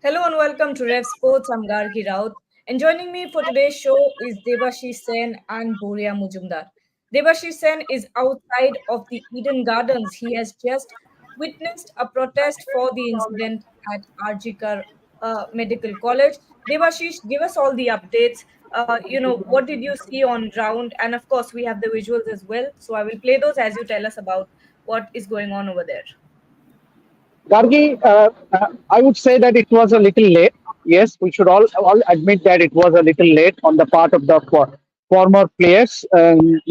Hello and welcome to Rev Sports. I'm Gargi Raut. And joining me for today's show is Debashish Sen and Boria Mujumdar. Debashish Sen is outside of the Eden Gardens. He has just witnessed a protest for the incident at Arjikar Medical College. Debashish, give us all the updates. What did you see on ground? And of course, we have the visuals as well. So I will play those as you tell us about what is going on over there. Gargi, I would say that it was a little late. Yes, we should all admit that it was a little late on the part of the former players, and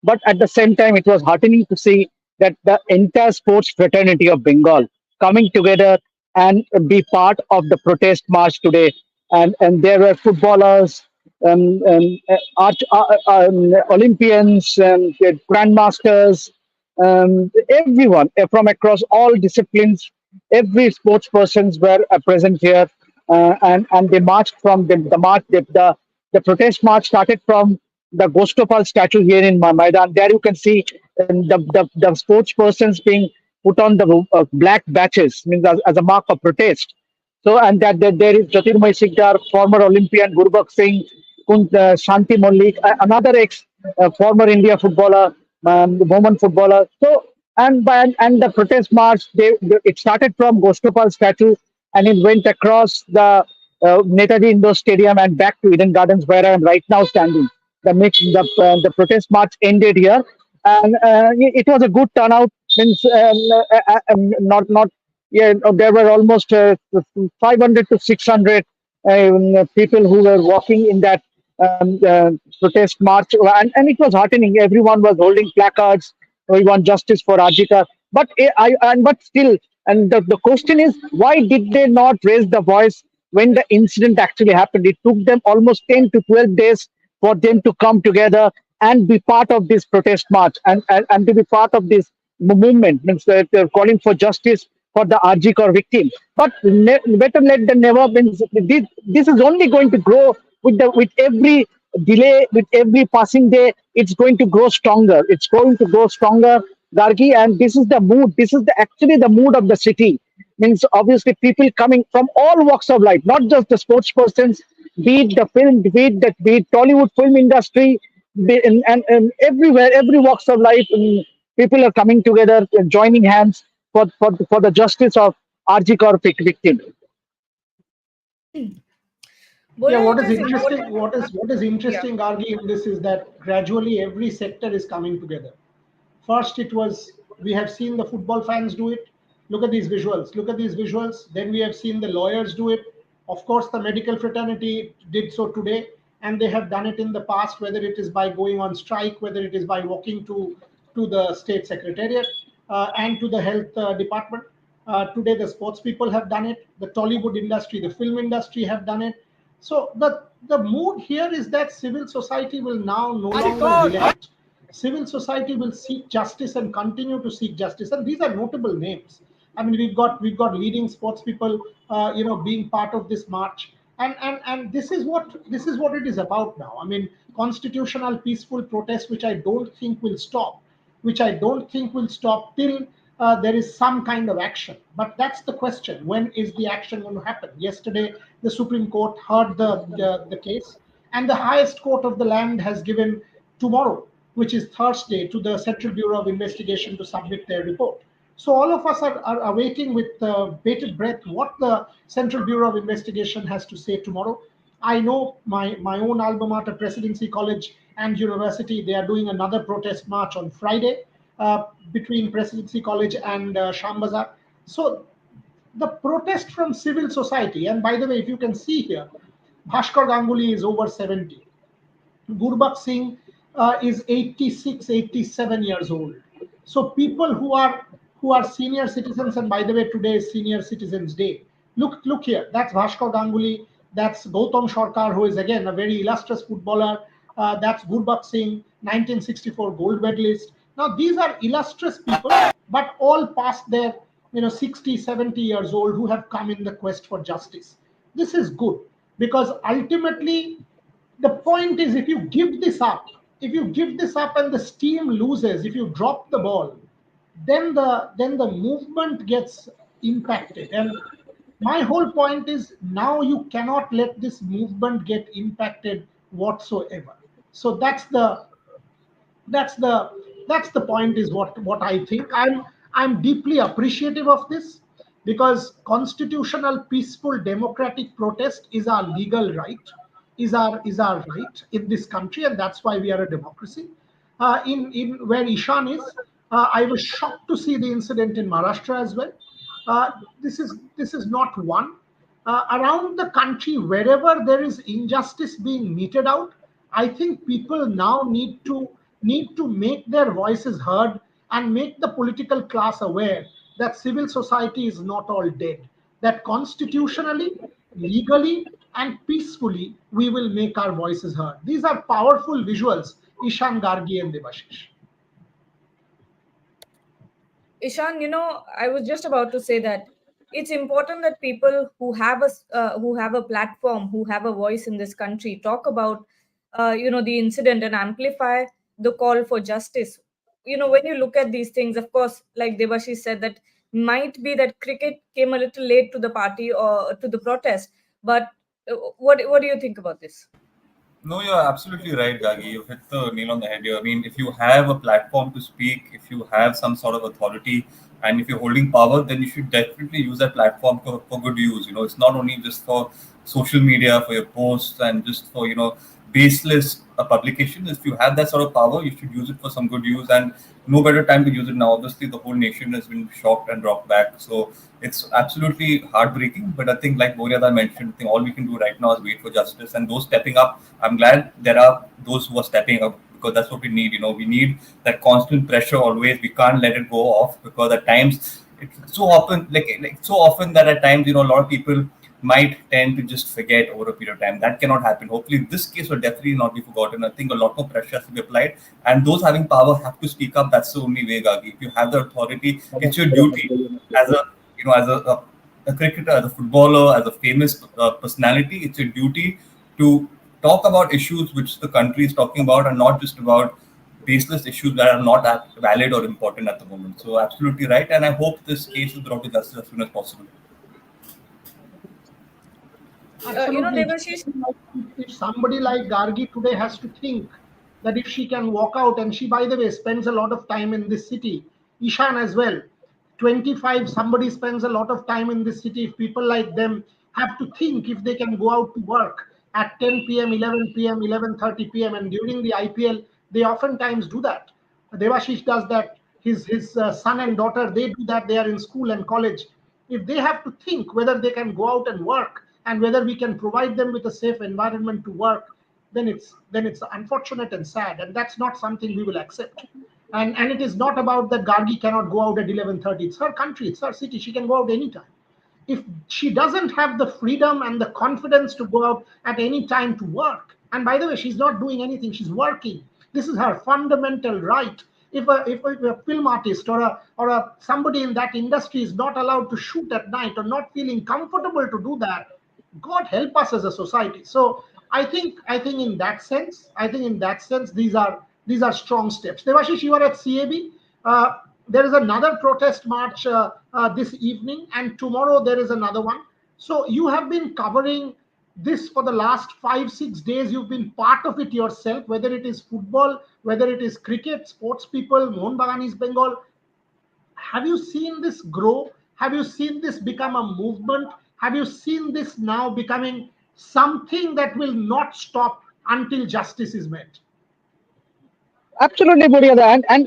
but at the same time, it was heartening to see that the entire sports fraternity of Bengal coming together and be part of the protest march today. And there were footballers, Olympians, grandmasters, everyone from across all disciplines, every sports persons were present here, and they marched from the march. The protest march started from the Gostopal statue here in Maidan. There you can see the sports persons being put on the black batches, means as a mark of protest. So, and that there is Jyotirmay Sikdar, former Olympian, Gurbakh Singh, Shanti Mollik, another ex former India footballer, woman footballer. So, and the protest march, it started from Gostopal statue and it went across the Netaji Indoor Stadium and back to Eden Gardens, where I am right now standing. The protest march ended here, and it was a good turnout. Means not yeah, there were almost 500 to 600 people who were walking in that protest march, and it was heartening. Everyone was holding placards. We want justice for Ajika. But still, and the question is, why did they not raise the voice when the incident actually happened? It took them almost 10 to 12 days for them to come together and be part of this protest march, and to be part of this movement. Means that they're calling for justice for the Arjikar victim. But better late than never. Means this is only going to grow with every delay, with every passing day. It's going to grow stronger. It's going to grow stronger, Gargi. And this is the mood. This is actually the mood of the city. Means obviously people coming from all walks of life, not just the sports persons, be it the film, be it Tollywood film industry, and everywhere, every walks of life, people are coming together and joining hands for the justice of RG Kaur victim. Yeah, Boria, what it is is interesting, important. what is Yeah. interesting, Gargi, in this is that gradually every sector is coming together. First, it was we have seen the football fans do it. Look at these visuals. Look at these visuals. Then we have seen the lawyers do it. Of course, the medical fraternity did so today, and they have done it in the past, whether it is by going on strike, whether it is by walking to the state secretariat and to the health department. Today, the sports people have done it. The Tollywood industry, the film industry have done it. So the mood here is that civil society will now no longer relent. Civil society will seek justice and continue to seek justice, and these are notable names. I mean, we've got leading sports people, being part of this march, and this is what it is about now. I mean, constitutional peaceful protest, which I don't think will stop till there is some kind of action. But that's the question: when is the action going to happen? Yesterday, the Supreme Court heard the case, and the highest court of the land has given tomorrow, which is Thursday, to the Central Bureau of Investigation to submit their report. So all of us are awaiting with bated breath what the Central Bureau of Investigation has to say tomorrow. I know my own alma mater, Presidency College and University, they are doing another protest march on Friday between Presidency College and Shambazar. So the protest from civil society, and by the way, if you can see here, Bhaskar Ganguly is over 70. Gurbakh Singh is 86, 87 years old. So people who are senior citizens, and by the way, today is Senior Citizens Day. Look here. That's Bhaskar Ganguly. That's Gautam Sarkar, who is again a very illustrious footballer. That's Gurbakh Singh, 1964 gold medalist. Now these are illustrious people, but all past their 60, 70 years old, who have come in the quest for justice. This is good because ultimately the point is, if you give this up and the steam loses, if you drop the ball, then the movement gets impacted. And My whole point is now you cannot let this movement get impacted whatsoever. So that's the that's the point is what I think. I'm deeply appreciative of this because constitutional peaceful democratic protest is our legal right, is our right in this country, and that's why we are a democracy. In where Ishan is, I was shocked to see the incident in Maharashtra as well. This is not one. Around the country, wherever there is injustice being meted out, I think people now need to make their voices heard and make the political class aware that civil society is not all dead. That constitutionally, legally, and peacefully, we will make our voices heard. These are powerful visuals, Ishan Gargi and Devashish. Ishan, I was just about to say that it's important that people who have a platform, who have a voice in this country, talk about the incident and amplify the call for justice. When you look at these things, of course, like Debashi said, that might be that cricket came a little late to the party or to the protest. But what do you think about this? No, you're absolutely right, Gagi. You've hit the nail on the head here. I mean, if you have a platform to speak, if you have some sort of authority, and if you're holding power, then you should definitely use that platform for good use. It's not only just for social media, for your posts, and just for, baseless publication. If you have that sort of power, you should use it for some good use. And no better time to use it now. Obviously, the whole nation has been shocked and rocked back. So it's absolutely heartbreaking. But I think, like Boryada mentioned, I think all we can do right now is wait for justice. And those stepping up, I'm glad there are those who are stepping up because that's what we need. We need that constant pressure always. We can't let it go off because at times it's so often like so often that at times a lot of people might tend to just forget over a period of time. That cannot happen. Hopefully, this case will definitely not be forgotten. I think a lot more pressure has to be applied, and those having power have to speak up. That's the only way, Gagi. If you have the authority, it's your duty as a a cricketer, as a footballer, as a famous personality. It's your duty to talk about issues which the country is talking about, and not just about baseless issues that are not that valid or important at the moment. So, absolutely right, and I hope this case is brought to justice as soon as possible. Absolutely. Devashish. If somebody like Gargi today has to think that if she can walk out, and she, by the way, spends a lot of time in this city, Ishan as well, 25, somebody spends a lot of time in this city. If people like them have to think if they can go out to work at 10 p.m., 11 p.m., 11:30 p.m., and during the IPL, they oftentimes do that. Devashish does that. His son and daughter, they do that. They are in school and college. If they have to think whether they can go out and work and whether we can provide them with a safe environment to work, then it's unfortunate and sad, and that's not something we will accept. And it is not about that Gargi cannot go out at 11:30. It's her country, it's her city. She can go out anytime. If she doesn't have the freedom and the confidence to go out at any time to work, and by the way, she's not doing anything, she's working. This is her fundamental right. If a film artist or a somebody in that industry is not allowed to shoot at night or not feeling comfortable to do that, God help us as a society. So I think in that sense these are strong steps. Devashish, you are at CAB. There is another protest march this evening, and tomorrow there is another one. So you have been covering this for the last 5 6 days. You've been part of it yourself, whether it is football, whether it is cricket, sports people, Mohun Bagan East Bengal. Have you seen this grow? Have you seen this become a movement? Have you seen this now becoming something that will not stop until justice is met? Absolutely, Buryada, and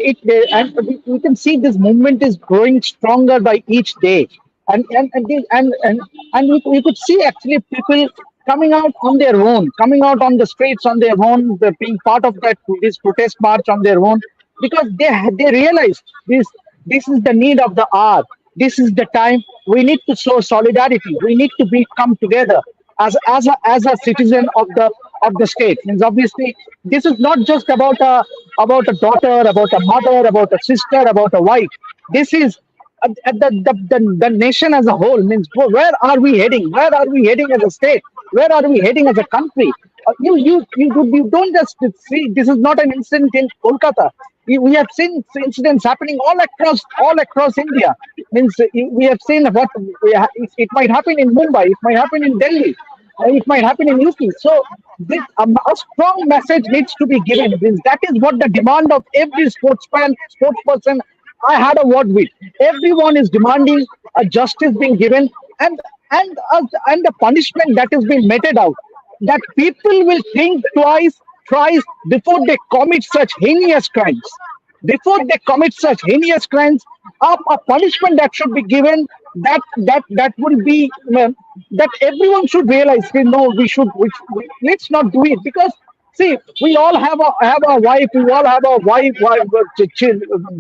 we can see this movement is growing stronger by each day, and we could see actually people coming out on their own, coming out on the streets on their own, being part of that this protest march on their own, because they realize this is the need of the hour. This is the time we need to show solidarity. We need to be come together as a citizen of the state. Means obviously this is not just about a daughter, about a mother, about a sister, about a wife. This is the nation as a whole. Means where are we heading? Where are we heading as a state? Where are we heading as a country? You don't just see this is not an incident in Kolkata. We have seen incidents happening all across India. Means we have seen what it might happen in Mumbai, it might happen in Delhi, it might happen in UP. So a strong message needs to be given. Means that is what the demand of every sportsperson I had a word with. Everyone is demanding a justice being given, and the punishment that is being meted out, that people will think twice before they commit such heinous crimes. Before they commit such heinous crimes, a punishment that should be given, that will be that everyone should realize. No, let's not do it, because see, we all have a wife, we all have our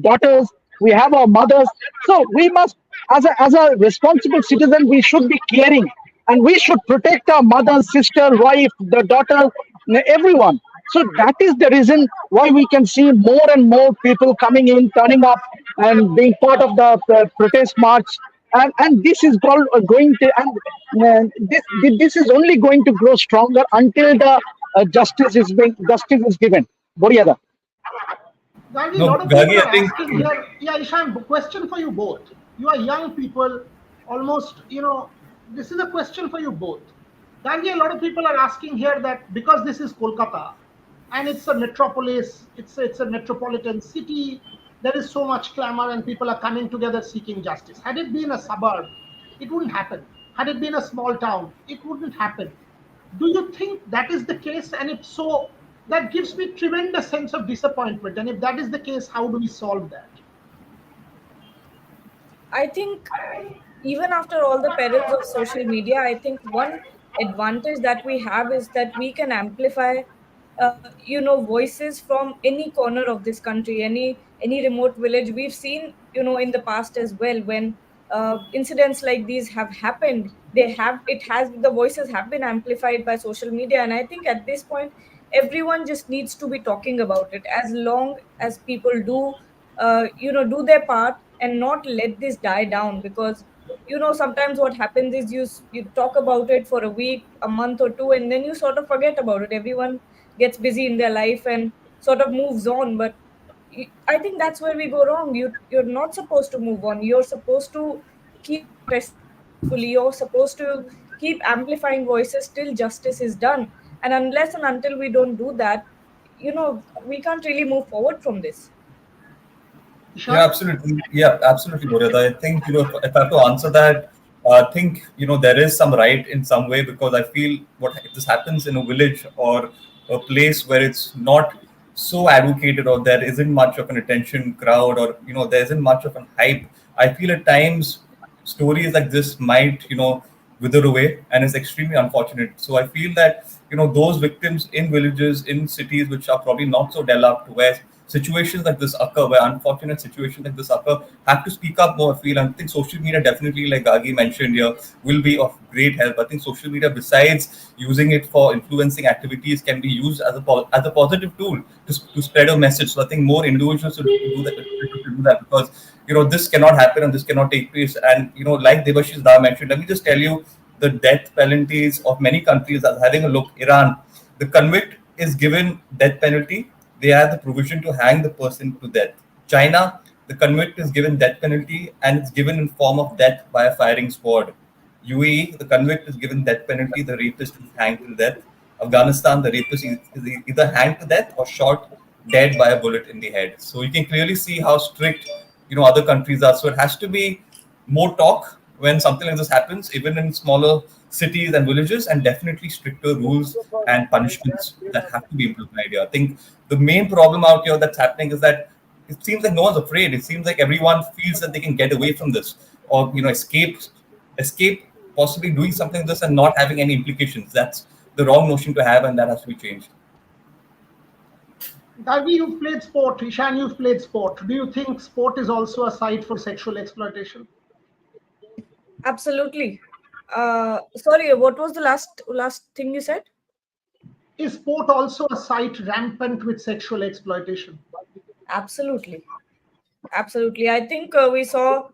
daughters, we have our mothers. So we must, as a responsible citizen, we should be caring, and we should protect our mother, sister, wife, the daughter, everyone. So that is the reason why we can see more and more people coming in, turning up, and being part of the protest march. And this is going to, and this is only going to grow stronger until the justice is given. Boryada. Gargi, a No, lot of people Gagi, are I think asking here. Yeah, Ishan, question for you both. You are young people, almost, this is a question for you both. Gargi, a lot of people are asking here that because this is Kolkata and it's a metropolis, it's a metropolitan city, there is so much clamor and people are coming together seeking justice. Had it been a suburb, it wouldn't happen. Had it been a small town, it wouldn't happen. Do you think that is the case? And if so, that gives me tremendous sense of disappointment. And if that is the case, how do we solve that? I think even after all the perils of social media, I think one advantage that we have is that we can amplify, voices from any corner of this country, any remote village. We've seen, in the past as well, when incidents like these have happened, the voices have been amplified by social media, and I think at this point, everyone just needs to be talking about it. As long as people do their part and not let this die down, because sometimes what happens is you talk about it for a week, a month or two, and then you sort of forget about it. Everyone gets busy in their life and sort of moves on. But I think that's where we go wrong. You're not supposed to move on. You're supposed to keep pressing peacefully. You're supposed to keep amplifying voices till justice is done. And unless and until we don't do that, we can't really move forward from this. Yeah, Ishan? absolutely. Yeah, absolutely, Murad. I think, if I have to answer that, I think, there is some right in some way, because I feel what if this happens in a village or a place where it's not so advocated, or there isn't much of an attention crowd, or, there isn't much of an hype. I feel at times stories like this might, wither away, and it's extremely unfortunate. So I feel that, those victims in villages, in cities which are probably not so developed, where situations like this occur, where unfortunate situations like this occur, have to speak up more. I feel, and I think social media definitely, like Gagi mentioned here, will be of great help. I think social media, besides using it for influencing activities, can be used as a positive tool to spread a message. So I think more individuals should do that, because this cannot happen and this cannot take place. And like Devashish Da mentioned, let me just tell you the death penalties of many countries. I was having a look. Iran, the convict is given death penalty, they have the provision to hang the person to death. China, the convict is given death penalty and it's given in form of death by a firing squad. UAE, the convict is given death penalty, the rapist is hanged to death. Afghanistan, the rapist is either hanged to death or shot dead by a bullet in the head. So you can clearly see how strict other countries are. So it has to be more talk when something like this happens, even in smaller cities and villages, and definitely stricter rules and punishments that have to be implemented here. I think the main problem out here that's happening is that it seems like no one's afraid. It seems like everyone feels that they can get away from this, or escape possibly doing something like this and not having any implications. That's the wrong notion to have, and that has to be changed. Gargi, you've played sport. Ishan, you've played sport. Do you think sport is also a site for sexual exploitation? Absolutely. Sorry, what was the last thing you said? Is sport also a site rampant with sexual exploitation? Absolutely. Absolutely. I think we saw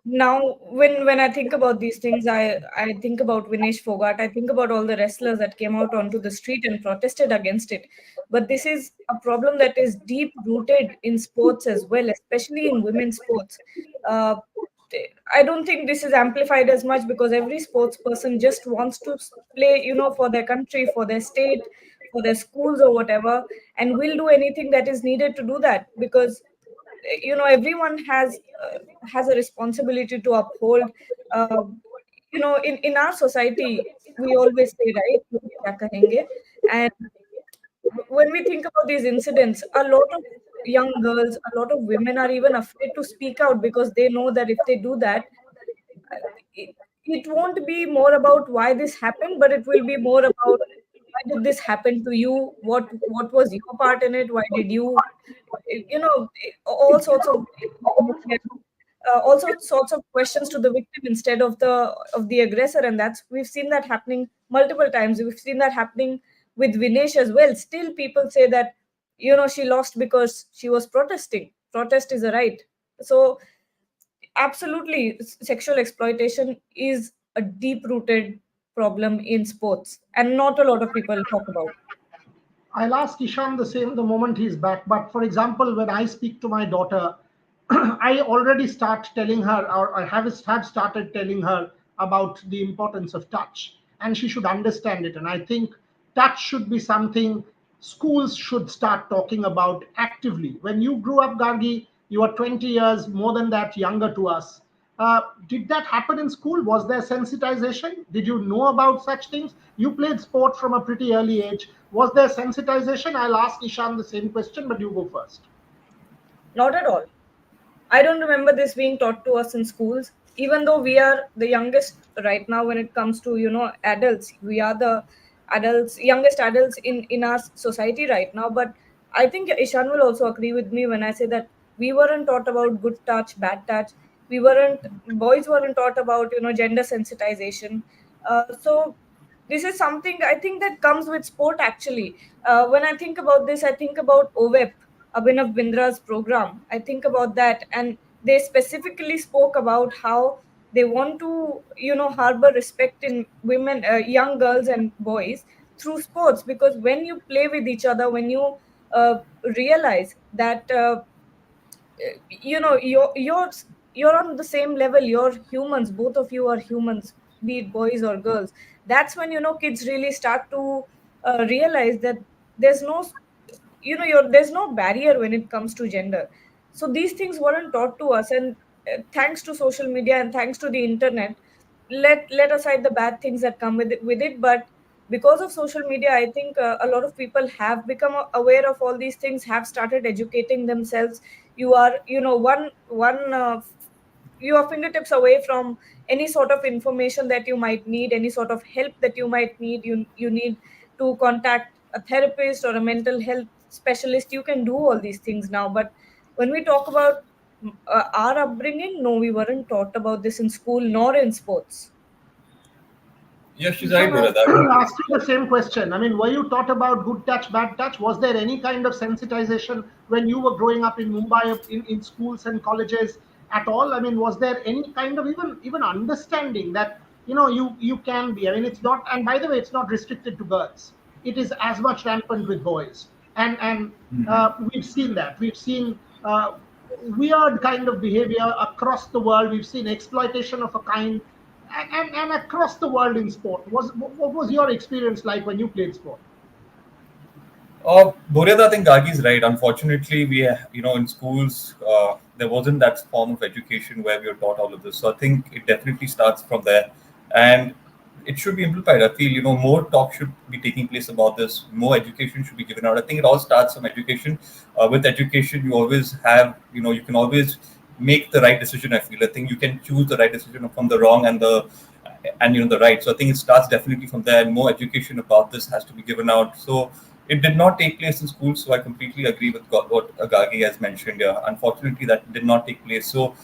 Now when I think about these things, I think about Vinesh Fogart, I think about all the wrestlers that came out onto the street and protested against it. But this is a problem that is deep rooted in sports as well, especially in women's sports. uh, I don't think this is amplified as much because every sports person just wants to play, for their country, for their state, for their schools or whatever, and will do anything that is needed to do that, because everyone has a responsibility to uphold. uh, in our society, we always say, right, "Log kya kahenge?" And when we think about these incidents, a lot of young girls, a lot of women are even afraid to speak out because they know that if they do that, it, it won't be more about why this happened, but it will be more about why did this happen to you? What was your part in it? Why did you, all sorts of all sorts of questions to the victim instead of the aggressor, and that's we've seen that happening multiple times. We've seen that happening with Vinesh as well. Still, people say that she lost because she was protesting. Protest is a right. So absolutely, sexual exploitation is a deep rooted problem in sports, and not a lot of people talk about. I'll ask Ishan the same the moment he's back. But for example, when I speak to my daughter, I already start telling her, or I have started telling her about the importance of touch, and she should understand it. And I think touch should be something schools should start talking about actively. When you grew up, Gargi, you are 20 years more than that younger to us. Did that happen in school? Was there sensitization? Did you know about such things? You played sport from a pretty early age. Was there sensitization? I'll ask Ishan the same question, but you go first. Not at all. I don't remember this being taught to us in schools, even though we are the youngest right now when it comes to, adults. We are the youngest adults in our society right now. But I think Ishan will also agree with me when I say that we weren't taught about good touch, bad touch. Boys weren't taught about, gender sensitization. So this is something I think that comes with sport actually. When I think about this, I think about OVEP, Abhinav Bindra's program. I think about that, and they specifically spoke about how they want to, harbor respect in women, young girls and boys through sports, because when you play with each other, when you uh, realize that you're on the same level, you're humans, both of you are humans, be it boys or girls. That's when kids really start to realize that there's no there's no barrier when it comes to gender. So these things weren't taught to us, and thanks to social media and thanks to the internet, let aside the bad things that come with it, but because of social media, I think a lot of people have become aware of all these things, have started educating themselves. You are you are fingertips away from any sort of information that you might need, any sort of help that you might need. You need to contact a therapist or a mental health specialist. You can do all these things now, but when we talk about our upbringing, no, we weren't taught about this in school nor in sports. Yeah, she's right, Ishan, Bora. I I'll mean, ask you the same question. I mean, were you taught about good touch, bad touch? Was there any kind of sensitization when you were growing up in Mumbai, in schools and colleges at all? I mean, was there any kind of even understanding that you can be? I mean, it's not. And by the way, it's not restricted to girls. It is as much rampant with boys. And we've seen that. We've seen weird kind of behavior across the world. We've seen exploitation of a kind and across the world in sport. What was your experience like when you played sport? Boryada, I think Gagi's right. Unfortunately, in schools, there wasn't that form of education where we were taught all of this. So I think it definitely starts from there, and it should be amplified. I feel more talk should be taking place about this. More education should be given out. I think it all starts from education. With education, you always have you can always make the right decision. I feel. I think you can choose the right decision from the wrong and the right. So I think it starts definitely from there. And more education about this has to be given out. So it did not take place in school. So I completely agree with what Agagi has mentioned here. Unfortunately, that did not take place. So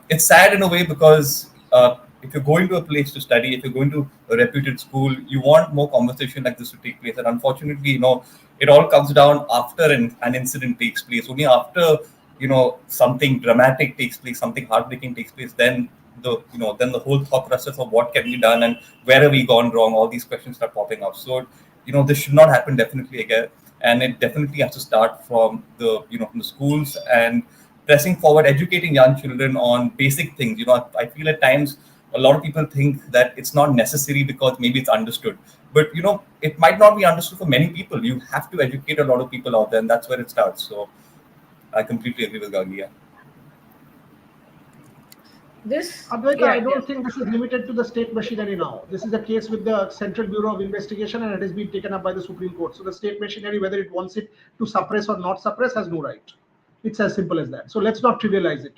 it's sad in a way because if you're going to a place to study, if you're going to a reputed school, you want more conversation like this to take place. And unfortunately, it all comes down after an incident takes place. Only after something dramatic takes place, something heartbreaking takes place, then the whole thought process of what can be done and where have we gone wrong, all these questions start popping up. So this should not happen definitely again, and it definitely has to start from from the schools and pressing forward, educating young children on basic things. I feel at times a lot of people think that it's not necessary because maybe it's understood, but it might not be understood for many people. You have to educate a lot of people out there, and that's where it starts. So I completely agree with Gagi. Yeah. This, Advaita, yeah, I yeah. don't think this is limited to the state machinery now. This is a case with the Central Bureau of Investigation, and it has been taken up by the Supreme Court. So the state machinery, whether it wants it to suppress or not suppress, has no right. It's as simple as that. So let's not trivialize it.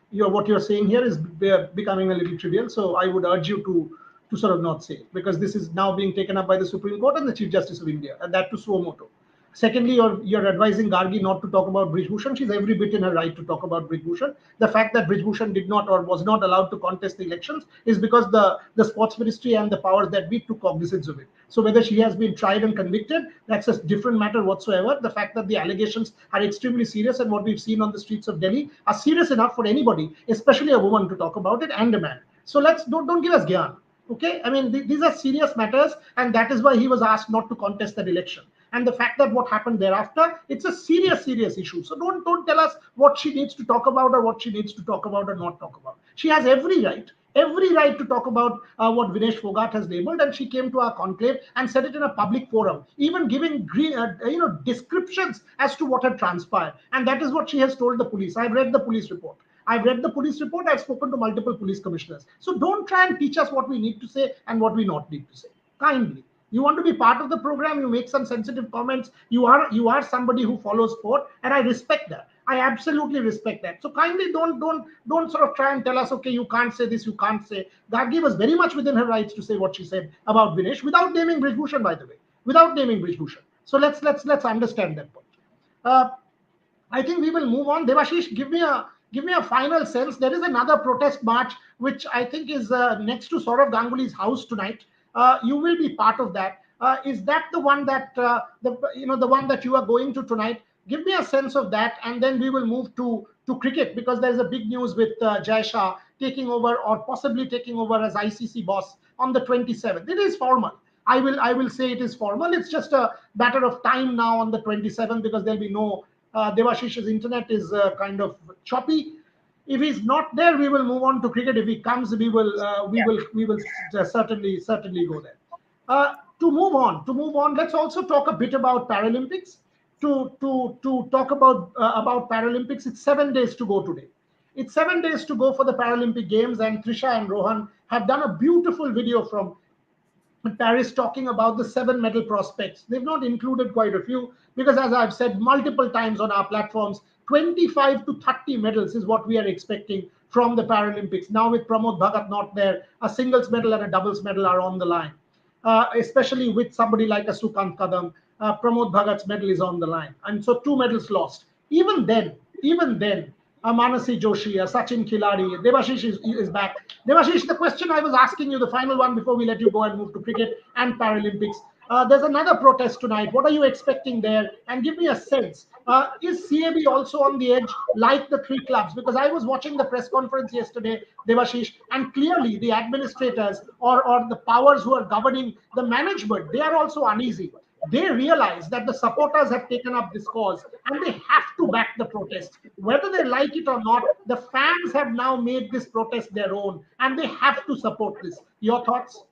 What you're saying here is becoming a little trivial. So I would urge you to sort of not say it, because this is now being taken up by the Supreme Court and the Chief Justice of India, and that to suo moto. Secondly, you're advising Gargi not to talk about Brij Bhushan. She's every bit in her right to talk about Brij Bhushan. The fact that Brij Bhushan did not or was not allowed to contest the elections is because the sports ministry and the powers that be took cognizance of it. So whether she has been tried and convicted, that's a different matter whatsoever. The fact that the allegations are extremely serious and what we've seen on the streets of Delhi are serious enough for anybody, especially a woman, to talk about it, and a man. So let's don't give us gyan. Okay, I mean, these are serious matters, and that is why he was asked not to contest that election. And the fact that what happened thereafter, it's a serious issue. So don't tell us what she needs to talk about or what she needs to talk about or not talk about. She has every right to talk about what Vinesh Fogart has labeled, and she came to our conclave and said it in a public forum, even giving descriptions as to what had transpired. And that is what she has told the police. I've read the police report. I've spoken to multiple police commissioners. So don't try and teach us what we need to say and what we not need to say. Kindly. You want to be part of the program, you make some sensitive comments. You are somebody who follows sport, and I respect that. I absolutely respect that. So kindly don't sort of try and tell us, okay, you can't say this, you can't say. Gargi was very much within her rights to say what she said about Vinesh without naming Brij Bhushan, by the way. Without naming Brij Bhushan. So let's understand that point. Uh, I think we will move on. Devashish, give me a final sense. There is another protest march which I think is next to Saurav Ganguly's house tonight. You will be part of that. Is that the one that the one that you are going to tonight? Give me a sense of that, and then we will move to cricket, because there is a big news with Jay Shah taking over, or possibly taking over as ICC boss on the 27th. It is formal. I will say it is formal. It's just a matter of time now on the 27th, because there'll be no Devashish's internet is kind of choppy. If he's not there, we will move on to cricket. If he comes, we will certainly go there. To move on, let's also talk a bit about Paralympics. To talk about Paralympics, it's 7 days to go today. It's 7 days to go for the Paralympic Games, and Trisha and Rohan have done a beautiful video from Paris talking about the 7 medal prospects. They've not included quite a few because, as I've said multiple times on our platforms, 25 to 30 medals is what we are expecting from the Paralympics. Now, with Pramod Bhagat not there, a singles medal and a doubles medal are on the line. Especially with somebody like a Sukant Kadam, Pramod Bhagat's medal is on the line. And so 2 medals lost. Even then, Manasi Joshi, Sachin Khiladi, Devashish is back. Devashish, the question I was asking you, the final one before we let you go and move to cricket and Paralympics. There's another protest tonight. What are you expecting there? And give me a sense. Is CAB also on the edge like the three clubs? Because I was watching the press conference yesterday, Devashish, and clearly the administrators or the powers who are governing the management, they are also uneasy. They realize that the supporters have taken up this cause and they have to back the protest. Whether they like it or not, the fans have now made this protest their own and they have to support this. Your thoughts?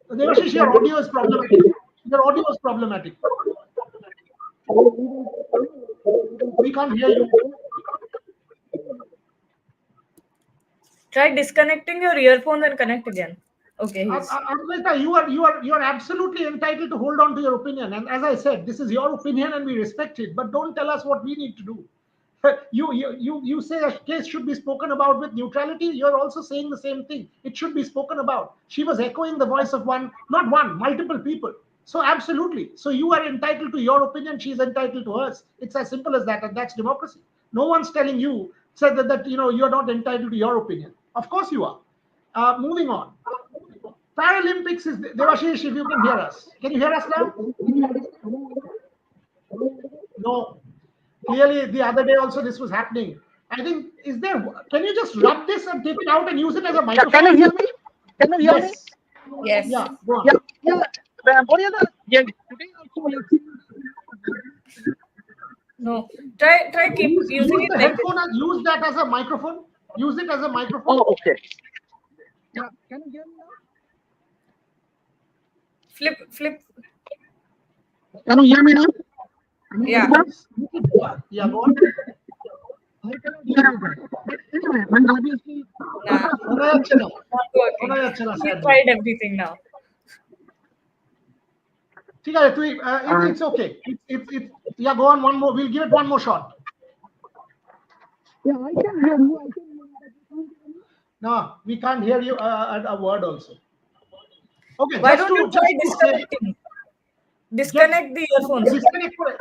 Devashish, your audio is problematic. Your audio is problematic. We can't hear you. Try disconnecting your earphones and connect again. Okay, he's Advaita, you are absolutely entitled to hold on to your opinion. And as I said, this is your opinion and we respect it. But don't tell us what we need to do. You say a case should be spoken about with neutrality. You're also saying the same thing. It should be spoken about. She was echoing the voice of not one, multiple people. So absolutely. So you are entitled to your opinion. She's entitled to hers. It's as simple as that, and that's democracy. No one's telling you said that you're not entitled to your opinion. Of course you are. Moving on. Paralympics is Devashish. If you can hear us, can you hear us now? No. Clearly, the other day also this was happening. I think is there? Can you just rub this and take it out and use it as a Yeah, can microphone? you hear me? Can you hear me? Yes. Yes. Yeah. Go on. Yeah, yeah. Boria, yeah, today also we have seen. No. Try keep using Use it the like this. headphone and use that as a microphone. Use it as a microphone. Oh, okay. Yeah, can you hear me now? Flip. Can you hear me now? Yeah. Yeah. Go on. I cannot hear you guys. But anyway, when obviously. Nah. Onayachana. Not working. Onayachana, He sadly. tried everything now. ठीक है, it's okay. It's yeah. Go on. One more. We'll give it one more shot. Yeah, I can hear you. I can hear you. No, we can't hear you a word also. Okay, Why just don't you to try say, disconnecting? Disconnect the earphones. disconnect for it.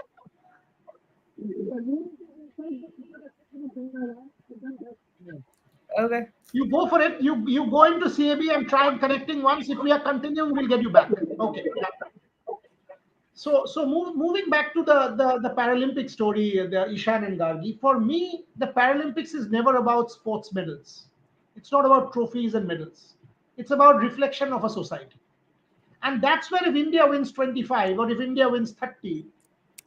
Okay. You go for it. You go into CAB and try and connecting once. If we are continuing, we'll get you back. Okay. Yeah. So moving back to the Paralympic story, the Ishan and Gargi. For me, the Paralympics is never about sports medals. It's not about trophies and medals. It's about reflection of a society. And that's where if India wins 25 or if India wins 30,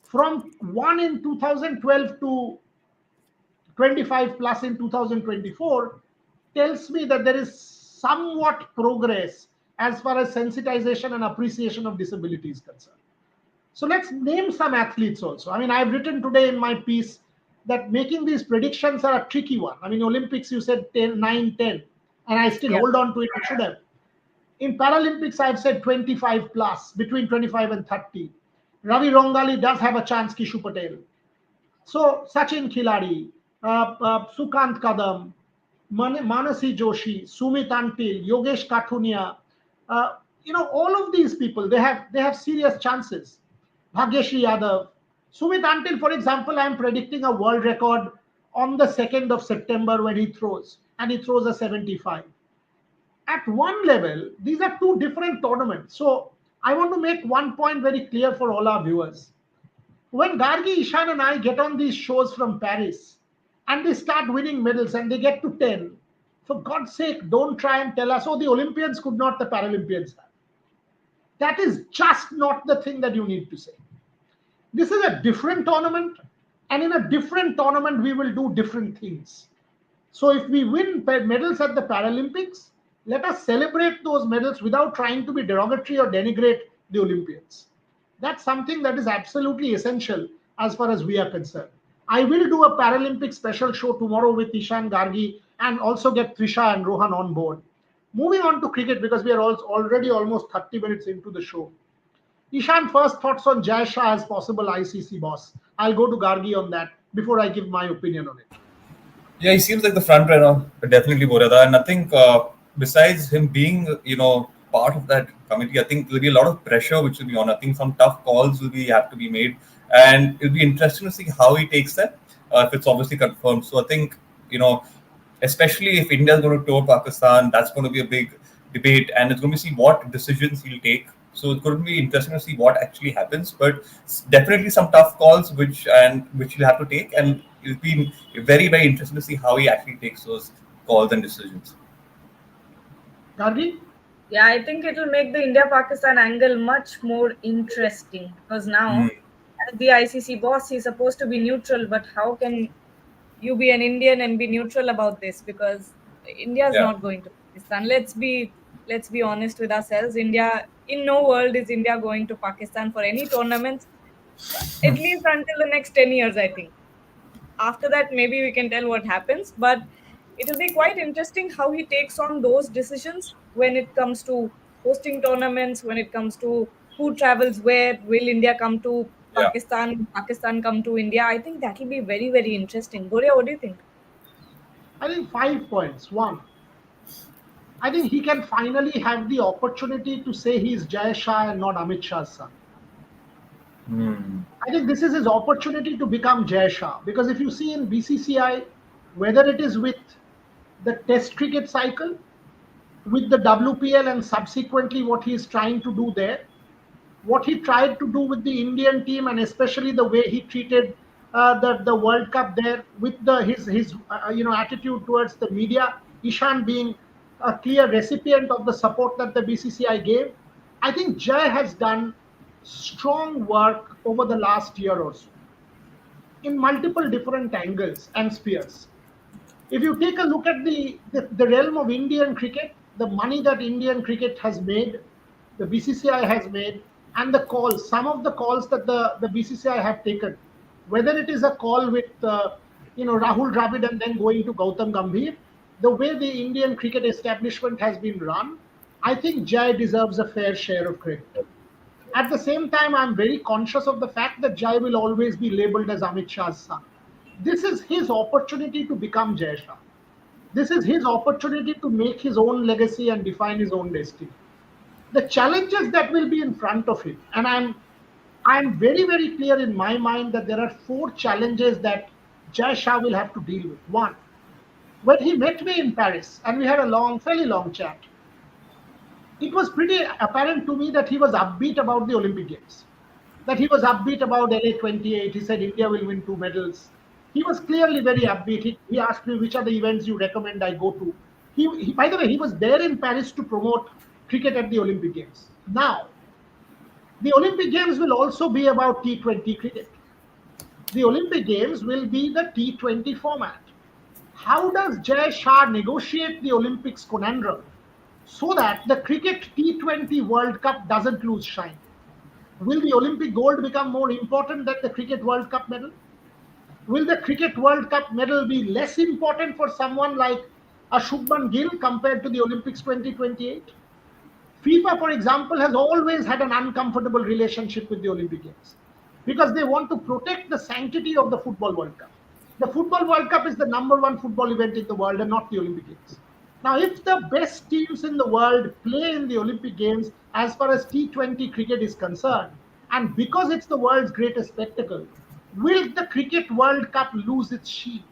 from 1 in 2012 to 25 plus in 2024, tells me that there is somewhat progress as far as sensitization and appreciation of disability is concerned. So let's name some athletes also. I mean, I've written today in my piece that making these predictions are a tricky one. I mean, Olympics, you said 10, 9, 10, and I still Yeah. hold on to it. I should have. In Paralympics, I've said 25 plus, between 25 and 30. Ravi Rongali does have a chance, Kishu Patel. So Sachin Khiladi, Sukant Kadam, Manasi Joshi, Sumit Antil, Yogesh Kathunia, all of these people, they have serious chances. Bhagyashri Yadav, Sumit Antil, for example, I am predicting a world record on the 2nd of September when he throws, and he throws a 75. At one level, these are two different tournaments. So I want to make one point very clear for all our viewers. When Gargi, Ishan, and I get on these shows from Paris and they start winning medals and they get to 10, for God's sake, don't try and tell us, oh, the Olympians could not, the Paralympians have. That is just not the thing that you need to say. This is a different tournament, and in a different tournament, we will do different things. So if we win medals at the Paralympics, let us celebrate those medals without trying to be derogatory or denigrate the Olympians. That's something that is absolutely essential as far as we are concerned. I will do a Paralympic special show tomorrow with Ishan Gargi and also get Trisha and Rohan on board. Moving on to cricket, because we are already almost 30 minutes into the show. Ishan, first thoughts on Jay Shah as possible ICC boss. I'll go to Gargi on that before I give my opinion on it. Yeah, he seems like the front runner, definitely Borada. And I think besides him being, part of that committee, I think there'll be a lot of pressure which will be on. I think some tough calls will have to be made, and it'll be interesting to see how he takes that if it's obviously confirmed. So I think, especially if India is going to tour Pakistan, that's going to be a big debate, and it's going to see what decisions he'll take. So it's going to be interesting to see what actually happens. But definitely some tough calls which he'll have to take, and it'll be very, very interesting to see how he actually takes those calls and decisions. Gargi? Yeah, I think it will make the India-Pakistan angle much more interesting because now, as the ICC boss, he's supposed to be neutral. But how can you be an Indian and be neutral about this? Because India is Yeah. not going to Pakistan. Let's be honest with ourselves. India, in no world is India going to Pakistan for any tournaments, at least until the next 10 years, I think. After that, maybe we can tell what happens, but it will be quite interesting how he takes on those decisions when it comes to hosting tournaments, when it comes to who travels where, will India come to Yeah. Pakistan come to India. I think that will be very, very interesting. Boria, what do you think? I think 5 points. One, I think he can finally have the opportunity to say he's Jay Shah and not Amit Shah's son. I think this is his opportunity to become Jay Shah. Because if you see in BCCI, whether it is with the test cricket cycle with the WPL and subsequently what he is trying to do there, what he tried to do with the Indian team, and especially the way he treated the World Cup there with his attitude towards the media, Ishan being a clear recipient of the support that the BCCI gave. I think Jay has done strong work over the last year or so in multiple different angles and spheres. If you take a look at the realm of Indian cricket, the money that Indian cricket has made, the BCCI has made, and the calls, some of the calls that the BCCI have taken, whether it is a call with Rahul Dravid and then going to Gautam Gambhir, the way the Indian cricket establishment has been run, I think Jai deserves a fair share of credit. At the same time, I'm very conscious of the fact that Jai will always be labeled as Amit Shah's son. This is his opportunity to become Jay Shah. This is his opportunity to make his own legacy and define his own destiny. The challenges that will be in front of him, and I'm very, very clear in my mind that there are four challenges that Jay Shah will have to deal with. One, when he met me in Paris and we had a fairly long chat, it was pretty apparent to me that he was upbeat about the Olympic Games, that he was upbeat about LA 28. He said India will win 2 medals. He was clearly very upbeat. He asked me which are the events you recommend I go to. By the way, he was there in Paris to promote cricket at the Olympic Games. Now, the Olympic Games will also be about T20 cricket. The Olympic Games will be the T20 format. How does Jay Shah negotiate the Olympics conundrum so that the cricket T20 World Cup doesn't lose shine? Will the Olympic gold become more important than the Cricket World Cup medal? Will the Cricket World Cup medal be less important for someone like a Shubman Gill compared to the Olympics 2028? FIFA, for example, has always had an uncomfortable relationship with the Olympic Games because they want to protect the sanctity of the Football World Cup. The Football World Cup is the number one football event in the world and not the Olympic Games. Now, if the best teams in the world play in the Olympic Games as far as T20 cricket is concerned, and because it's the world's greatest spectacle, will the Cricket World Cup lose its sheen?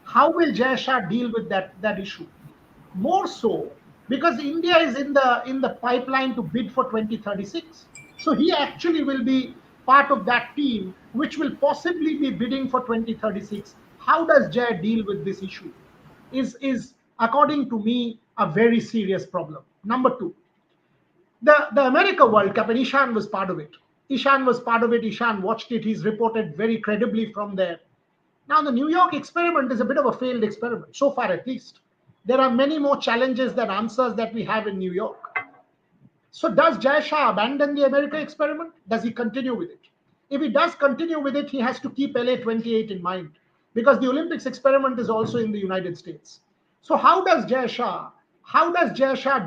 How will Jay Shah deal with that issue? More so because India is in the pipeline to bid for 2036. So he actually will be part of that team which will possibly be bidding for 2036. How does Jay deal with this issue? Is according to me a very serious problem. Number two, the America World Cup, and Ishan was part of it. Ishan was part of it. Ishan watched it. He's reported very credibly from there. Now, the New York experiment is a bit of a failed experiment, so far at least. There are many more challenges than answers that we have in New York. So, does Jay Shah abandon the America experiment? Does he continue with it? If he does continue with it, he has to keep LA 28 in mind because the Olympics experiment is also in the United States. So, how does Jay Shah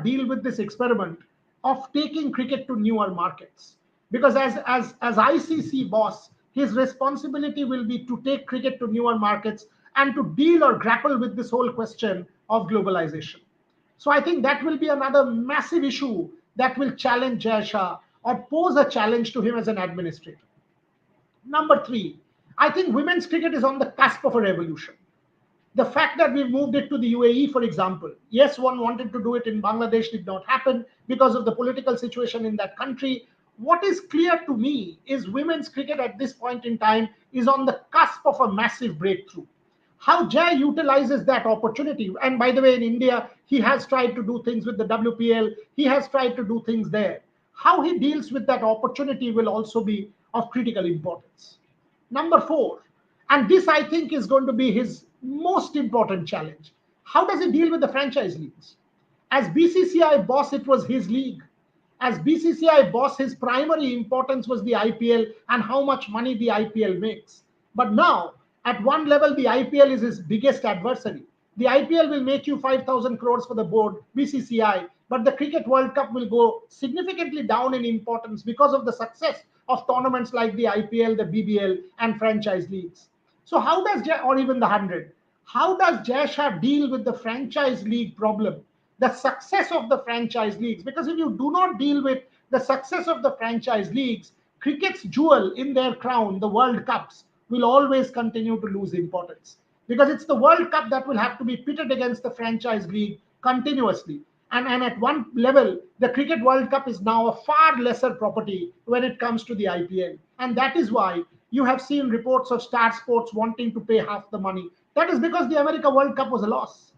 deal with this experiment of taking cricket to newer markets? Because as ICC boss, his responsibility will be to take cricket to newer markets and to deal or grapple with this whole question of globalization. So I think that will be another massive issue that will challenge Jay Shah or pose a challenge to him as an administrator. Number three, I think women's cricket is on the cusp of a revolution. The fact that we've moved it to the UAE, for example, yes, one wanted to do it in Bangladesh, did not happen because of the political situation in that country. What is clear to me is women's cricket at this point in time is on the cusp of a massive breakthrough. How Jay utilizes that opportunity, and by the way, in India, he has tried to do things with the WPL, he has tried to do things there. How he deals with that opportunity will also be of critical importance. Number four, and this I think is going to be his most important challenge. How does he deal with the franchise leagues? As BCCI boss, it was his league. As BCCI boss, his primary importance was the IPL and how much money the IPL makes. But now, at one level, the IPL is his biggest adversary. The IPL will make you 5,000 crores for the board, BCCI, but the Cricket World Cup will go significantly down in importance because of the success of tournaments like the IPL, the BBL, and franchise leagues. So, or even the 100, how does Jay Shah deal with the franchise league problem? The success of the franchise leagues. Because if you do not deal with the success of the franchise leagues, cricket's jewel in their crown, the World Cups, will always continue to lose importance. Because it's the World Cup that will have to be pitted against the franchise league continuously. And at one level, the Cricket World Cup is now a far lesser property when it comes to the IPL. And that is why you have seen reports of Star Sports wanting to pay half the money. That is because the America World Cup was a loss.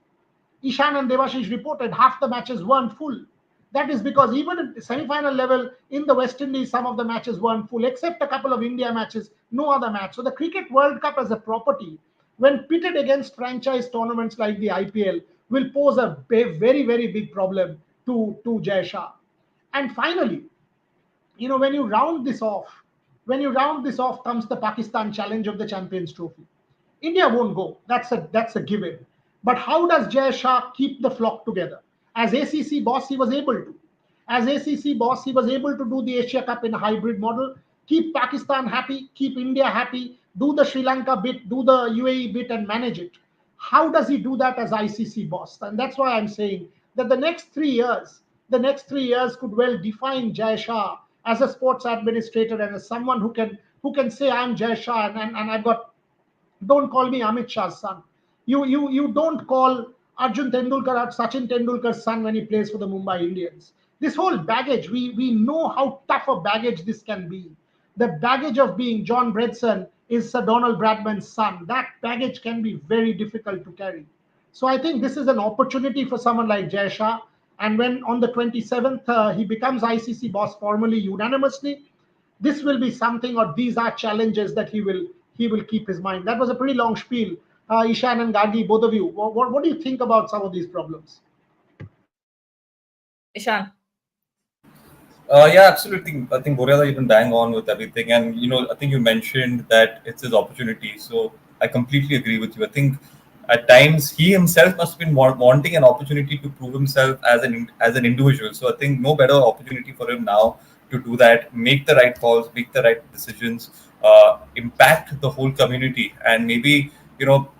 Ishan and Devashish reported half the matches weren't full. That is because even at the semi-final level in the West Indies, some of the matches weren't full, except a couple of India matches, no other match. So the Cricket World Cup as a property, when pitted against franchise tournaments like the IPL, will pose a very, very big problem to Jay Shah. And finally, when you round this off, comes the Pakistan challenge of the Champions Trophy. India won't go. That's a given. But how does Jay Shah keep the flock together? As ACC boss, he was able to. As ACC boss, he was able to do the Asia Cup in a hybrid model, keep Pakistan happy, keep India happy, do the Sri Lanka bit, do the UAE bit, and manage it. How does he do that as ICC boss? And that's why I'm saying that the next 3 years could well define Jay Shah as a sports administrator and as someone who can say I'm Jay Shah and I've got, don't call me Amit Shah's son. You don't call Arjun Tendulkar or Sachin Tendulkar's son when he plays for the Mumbai Indians. This whole baggage, we know how tough a baggage this can be. The baggage of being John Bredson is Sir Donald Bradman's son. That baggage can be very difficult to carry. So I think this is an opportunity for someone like Jay Shah. And when on the 27th he becomes ICC boss formally unanimously, this will be something, or these are challenges that he will keep his mind. That was a pretty long spiel. Ishan and Gargi, both of you, what do you think about some of these problems? Ishan. Yeah, absolutely. I think Boreala even bang on with everything, and I think you mentioned that it's his opportunity. So I completely agree with you. I think at times he himself must have been wanting an opportunity to prove himself as an individual. So I think no better opportunity for him now to do that, make the right calls, make the right decisions, impact the whole community, and maybe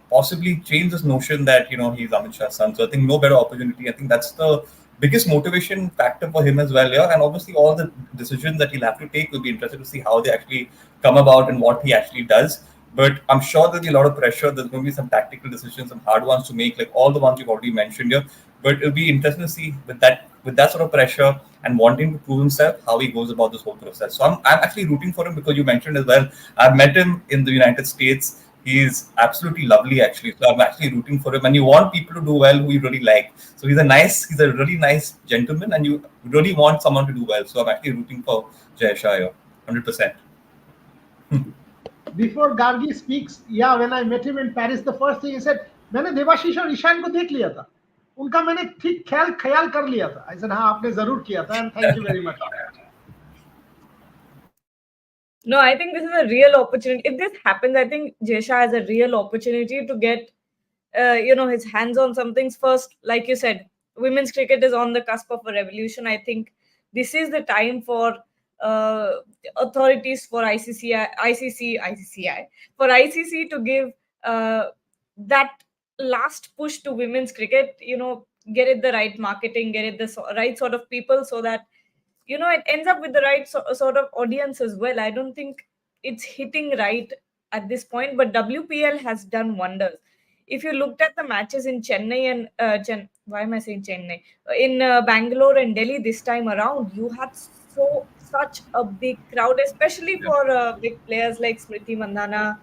possibly change this notion that he's Amit Shah's son. So I think no better opportunity. I think that's the biggest motivation factor for him as well. Yeah, and obviously all the decisions that he'll have to take will be interested to see how they actually come about and what he actually does. But I'm sure there'll be a lot of pressure. There's going to be some tactical decisions, some hard ones to make, like all the ones you've already mentioned here. But it'll be interesting to see with that sort of pressure and wanting to prove himself how he goes about this whole process. So I'm actually rooting for him because you mentioned as well. I've met him in the United States. He's absolutely lovely, actually. So I'm actually rooting for him. And you want people to do well who you really like. So he's a really nice gentleman, and you really want someone to do well. So I'm actually rooting for Jay Shah here, 100%. Before Gargi speaks, yeah, when I met him in Paris, the first thing he said, मैंने देवाशीष और ईशान को देख लिया था, उनका मैंने ठीक ख्याल ख्याल कर लिया था. I said, हाँ आपने जरूर किया था, and thank you very much. No, I think this is a real opportunity. If this happens, I think Jay Shah has a real opportunity to get, his hands on some things. First, like you said, women's cricket is on the cusp of a revolution. I think this is the time for uh, authorities for for ICC to give that last push to women's cricket. Get it the right marketing, get it the right sort of people, so that it ends up with the right sort of audience as well. I don't think it's hitting right at this point, but WPL has done wonders. If you looked at the matches in Chennai and why am I saying Chennai, in Bangalore and Delhi this time around, you had such a big crowd, especially Yeah. for big players like Smriti Mandhana,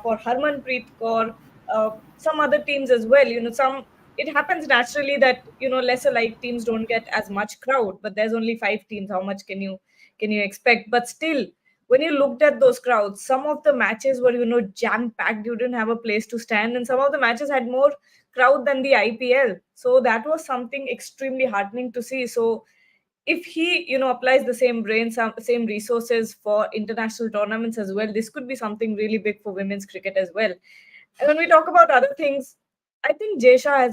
for Harmanpreet Kaur, some other teams as well. It happens naturally that lesser light teams don't get as much crowd, but there's only 5 teams. How much can you expect? But still, when you looked at those crowds, some of the matches were jam packed. You didn't have a place to stand, and some of the matches had more crowd than the IPL. So that was something extremely heartening to see. So if he applies the same brain, same resources for international tournaments as well, this could be something really big for women's cricket as well. And when we talk about other things, I think Jay Shah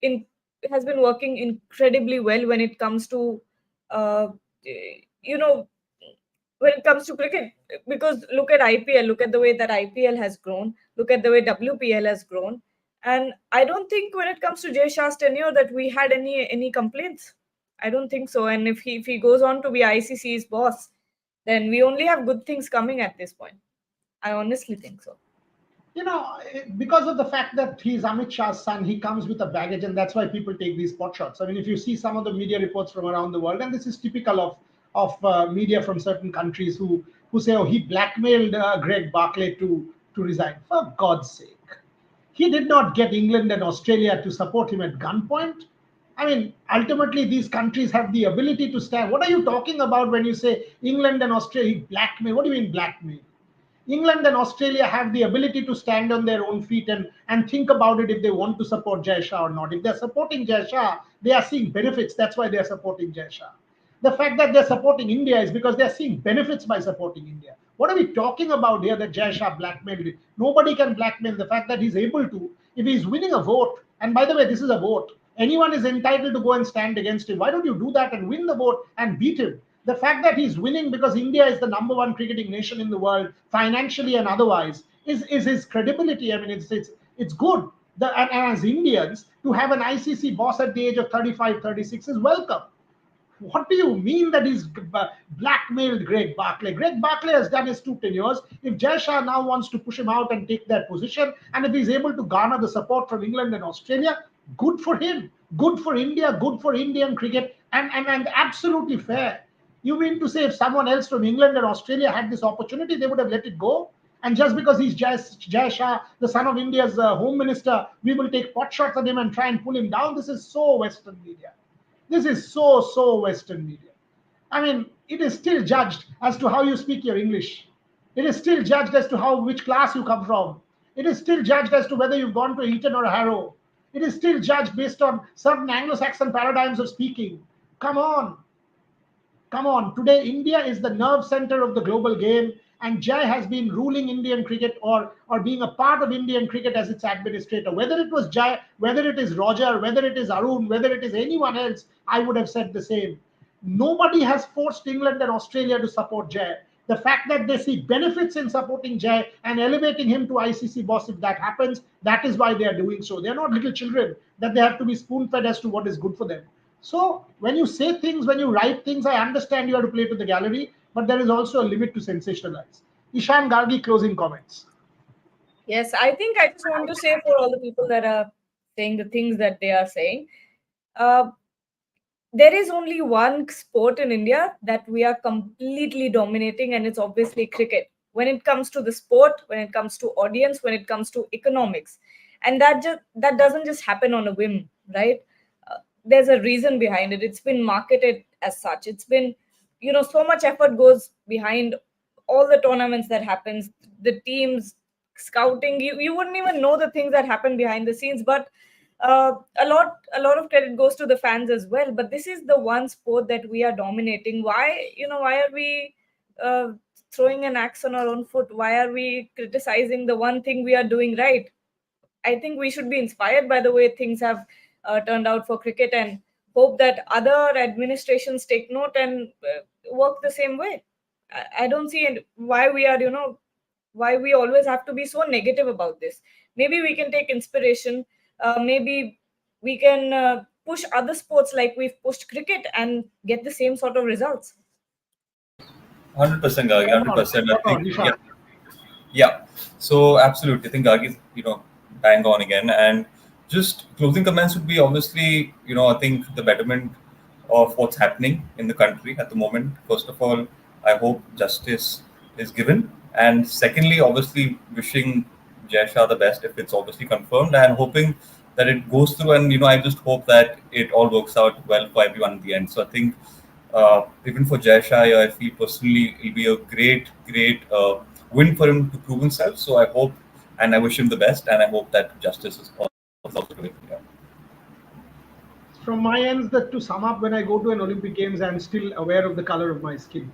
in has been working incredibly well when it comes to uh, you know when it comes to cricket, because look at IPL, look at the way that IPL has grown, look at the way WPL has grown. And I don't think when it comes to Jay Shah's tenure that we had any complaints. I don't think so. And if he goes on to be ICC's boss, then we only have good things coming at this point. I honestly think so. Because of the fact that he's Amit Shah's son, he comes with a baggage, and that's why people take these pot shots. I mean, if you see some of the media reports from around the world, and this is typical of media from certain countries who say, "Oh, he blackmailed Greg Barclay to resign." For God's sake, he did not get England and Australia to support him at gunpoint. I mean, ultimately, these countries have the ability to stand. What are you talking about when you say England and Australia blackmail? What do you mean blackmail? England and Australia have the ability to stand on their own feet and think about it if they want to support Jay Shah or not. If they're supporting Jay Shah, they are seeing benefits. That's why they're supporting Jay Shah. The fact that they're supporting India is because they're seeing benefits by supporting India. What are we talking about here that Jay Shah blackmailed it? Nobody can blackmail the fact that he's able to. If he's winning a vote, and by the way, this is a vote, anyone is entitled to go and stand against him. Why don't you do that and win the vote and beat him? The fact that he's winning because India is the number one cricketing nation in the world, financially and otherwise, is his credibility. I mean, it's good. And as Indians, to have an ICC boss at the age of 35, 36 is welcome. What do you mean that he's blackmailed Greg Barclay? Greg Barclay has done his 2 tenures. If Jay Shah now wants to push him out and take that position, and if he's able to garner the support from England and Australia, good for him. Good for India, good for Indian cricket, and absolutely fair. You mean to say if someone else from England and Australia had this opportunity, they would have let it go? And just because he's Jay Shah, the son of India's home minister, we will take pot shots at him and try and pull him down? This is so Western media. This is so Western media. I mean, it is still judged as to how you speak your English. It is still judged as to which class you come from. It is still judged as to whether you've gone to Eton or Harrow. It is still judged based on certain Anglo-Saxon paradigms of speaking. Come on. Come on. Today, India is the nerve center of the global game, and Jai has been ruling Indian cricket or being a part of Indian cricket as its administrator. Whether it was Jai, whether it is Roger, whether it is Arun, whether it is anyone else, I would have said the same. Nobody has forced England and Australia to support Jai. The fact that they see benefits in supporting Jai and elevating him to ICC boss, if that happens, that is why they are doing so. They're not little children that they have to be spoon fed as to what is good for them. So when you say things, when you write things, I understand you have to play to the gallery, but there is also a limit to sensationalize. Ishan Gargi, closing comments. Yes, I think I just want to say for all the people that are saying the things that they are saying, uh, there is only one sport in India that we are completely dominating, and it's obviously cricket. When it comes to the sport, when it comes to audience, when it comes to economics, and that doesn't just happen on a whim, right? There's a reason behind it. It's been marketed as such. It's been, so much effort goes behind all the tournaments that happens, the teams scouting. You wouldn't even know the things that happen behind the scenes, but a lot of credit goes to the fans as well. But this is the one sport that we are dominating. Why are we uh, throwing an axe on our own foot? Why are we criticizing the one thing we are doing right? I think we should be inspired by the way things have turned out for cricket, and hope that other administrations take note and work the same way. I don't see why we are, why we always have to be so negative about this. Maybe we can take inspiration. Maybe we can push other sports like we've pushed cricket and get the same sort of results. 100%, Gagi, 100%. I Spot on, think, yeah, Ishan. yeah. So absolutely, I think Gagi is, bang on again. And just closing comments would be obviously, I think the betterment of what's happening in the country at the moment. First of all, I hope justice is given, and secondly, obviously wishing Jay Shah the best if it's obviously confirmed, and hoping that it goes through. And I just hope that it all works out well for everyone in the end. So I think even for Jay Shah, I feel personally it'll be a great win for him to prove himself. So I hope and I wish him the best, and I hope that justice is also given. Yeah. From my ends, that to sum up, when I go to an Olympic Games, I'm still aware of the color of my skin.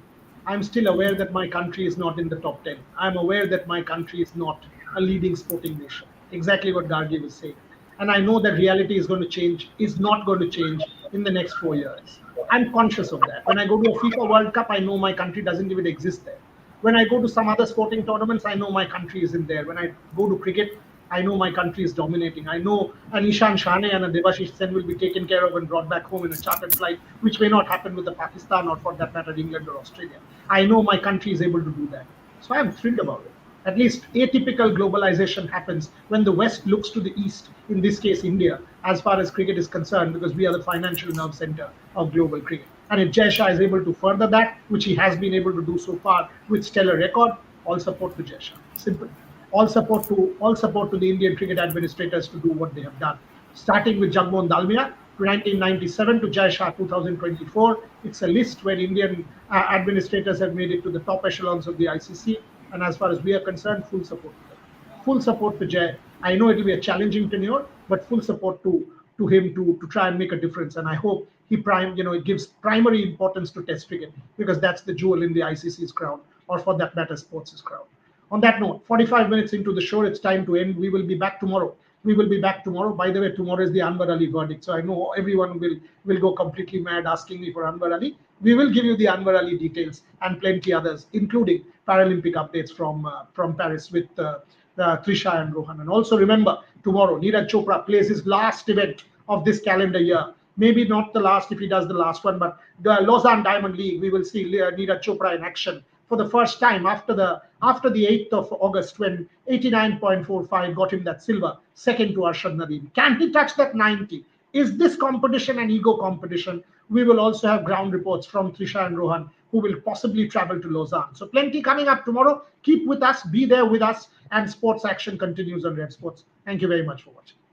I'm still aware that my country is not in the top 10. I'm aware that my country is not a leading sporting nation. Exactly what Gargi was saying. And I know that reality is going to change, is not going to change in the next 4 years. I'm conscious of that. When I go to a FIFA World Cup, I know my country doesn't even exist there. When I go to some other sporting tournaments, I know my country isn't there. When I go to cricket, I know my country is dominating. I know an Ishan Shane and a Devashish Sen will be taken care of and brought back home in a chartered flight, which may not happen with the Pakistan or for that matter England or Australia. I know my country is able to do that. So I'm thrilled about it. At least atypical globalization happens when the West looks to the East, in this case India, as far as cricket is concerned, because we are the financial nerve center of global cricket. And if Jay Shah is able to further that, which he has been able to do so far with stellar record, all support to Jay Shah. Simple. All support to the Indian cricket administrators to do what they have done. Starting with Jagmohan Dalmia, 1997 to Jay Shah 2024. It's a list where Indian administrators have made it to the top echelons of the ICC. And as far as we are concerned, full support to them. Full support to Jay. I know it will be a challenging tenure, but full support to him to try and make a difference. And I hope it gives primary importance to Test cricket because that's the jewel in the ICC's crown, or for that matter, sports' crown. On that note, 45 minutes into the show, it's time to end. We will be back tomorrow. We will be back tomorrow. By the way, tomorrow is the Anwar Ali verdict. So I know everyone will go completely mad asking me for Anwar Ali. We will give you the Anwar Ali details and plenty others, including Paralympic updates from Paris with Trisha and Rohan. And also remember, tomorrow Neeraj Chopra plays his last event of this calendar year. Maybe not the last if he does the last one, but the Lausanne Diamond League, we will see Neeraj Chopra in action for the first time after the 8th of August, when 89.45 got him that silver, second to Arshad Nadeem. Can he touch that 90? Is this competition an ego competition? We will also have ground reports from Trisha and Rohan, who will possibly travel to Lausanne. So plenty coming up tomorrow. Keep with us, be there with us, and sports action continues on Red Sports. Thank you very much for watching.